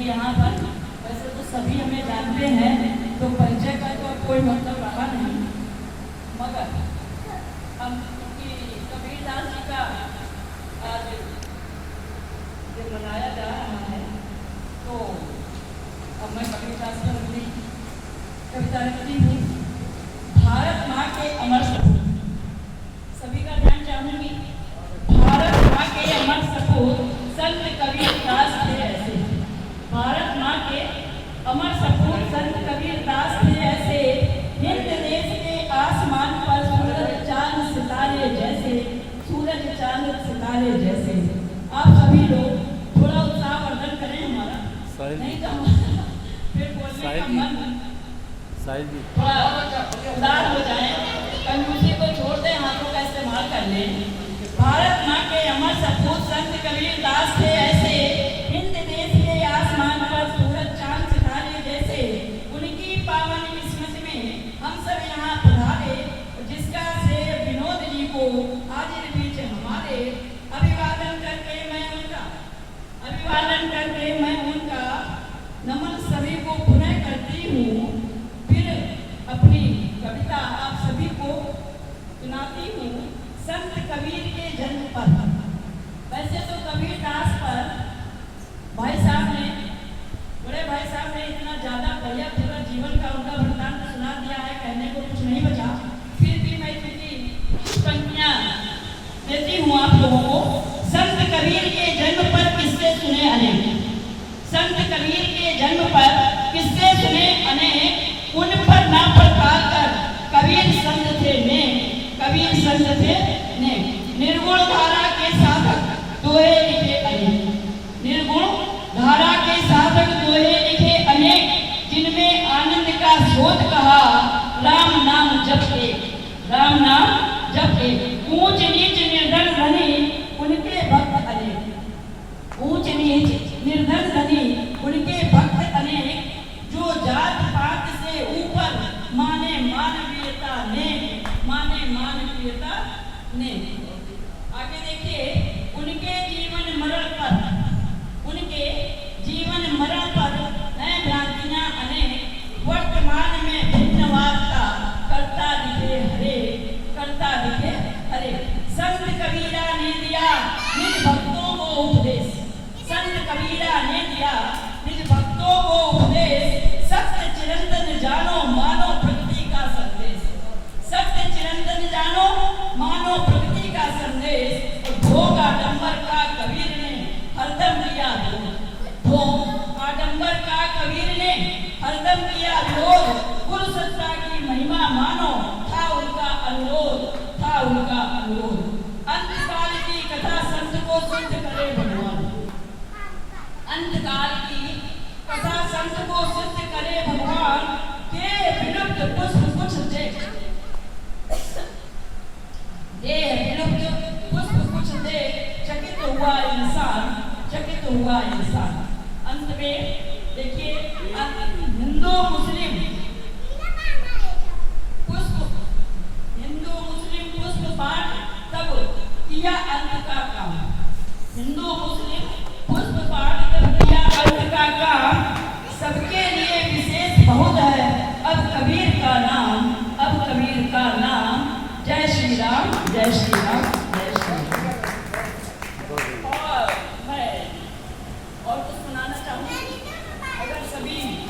यहाँ पर वैसे तो सभी हमें जानते हैं, तो परिचय का तो कोई मतलब रहा नहीं, मगर हम क्योंकि कबीरदास जी का आज जो मनाया जा रहा है, तो अब मैं कबीरदास पर अपनी कविता लिखती हूँ। भारत माँ के अमर सपूत, सभी का ध्यान चाहूंगी। भारत माँ के अमर सपूत संत कबीरदास थे ऐसे, भारत माँ के अमर सपूत संत कबीरदास थे ऐसे, हिंद देश के आसमान पर सूरज चांद सितारे जैसे, सूरज चांद सितारे जैसे। आप सभी लोग थोड़ा उत्साहवर्धन करें हमारा, नहीं तो फिर बोलने का मन थोड़ा उदार हो जाए, कंजूसी को छोड़ दें, हाथों का इस्तेमाल कर लें। भारत माँ के अमर सपूत संत कबीरदास थे ऐसे, हिंद देश के आसमान पर सूरज चांद सितारे जैसे, उनकी पावन किस्मत में हम सब यहाँ पधारे, जिसका श्रेय विनोद जी को हाजिर बीच हमारे। अभिवादन करके मैं उनका नमन सभी को पुनः करती हूँ, फिर अपनी कविता आप सभी को सुनाती हूँ। संत कबीर के जन्म पर, वैसे तो कबीरदास पर भाई साहब ने, बड़े भाई साहब ने इतना ज़्यादा बढ़िया पूरा जीवन का उनका वृत्तांत सुना दिया है, कहने को कुछ नहीं बचा। फिर भी मैं क्योंकि कुछ पंक्तियाँ देती हूँ आप लोगों को। संत कबीर के जन्म पर किससे सुने अनेक, संत कबीर के जन्म पर किससे सुने अनेक, उन पर ना प्रकार कर कबीर संत थे ने, कबीर संत थे ने। निर्गुण धारा के साधक दोहे लिखे अनेक, निर्गुण धारा के साधक दोहे लिखे अनेक, जिनमें आनंद का स्रोत कहा राम नाम जपते, राम नाम जपते। ऊंच नीच निर्धन धनी उनके भक्त अनेक, ऊंच नीच निर्धन धनी उनके भक्त अनेक, जो जात पात से ऊपर माने मानवीयता ने, माने मानवीयता ने। आगे देखिए, उनके जीवन मरण पर, उनके जीवन मरण पर नए भ्रांतियां अनेक, वर्तमान में भिन्नवादता करता दिखे हरे, करता दिखे हरे। संत कबीरा ने दिया निज भक्तों को उपदेश, संत कबीरा ने दिया निज भक्तों को उपदेश, सत्य चिरंतन जानो मानो प्रकृति का संदेश, सत्य चिरंतन जानो मानो प्रकृति का संदेश। भोग आडंबर का कबीर ने हरदम किया भोग, भोग आडंबर का कबीर ने हरदम किया भोग, गुरु सत्ता की महिमा मानो था उनका अनुरोध, था उनका अनुरोध। अंतकाल की कथा संत को सिद्ध करे भगवान, अंतकाल की कथा संत को सिद्ध करे भगवान, के विलुप्त पुष्प कुछ देख, विलुप्त पुष्प कुछ देख, चकित हुआ इंसान, चकित हुआ इंसान। अंत में देखिए, हिंदू मुस्लिम पुष्प पाठ तब किया अंत का काम, हिंदू मुस्लिम पुष्प पाठ तब किया अंत का काम, सबके लिए विशेष बहुत है अब कबीर का नाम, अब कबीर का नाम। जय श्री राम, जय श्री राम।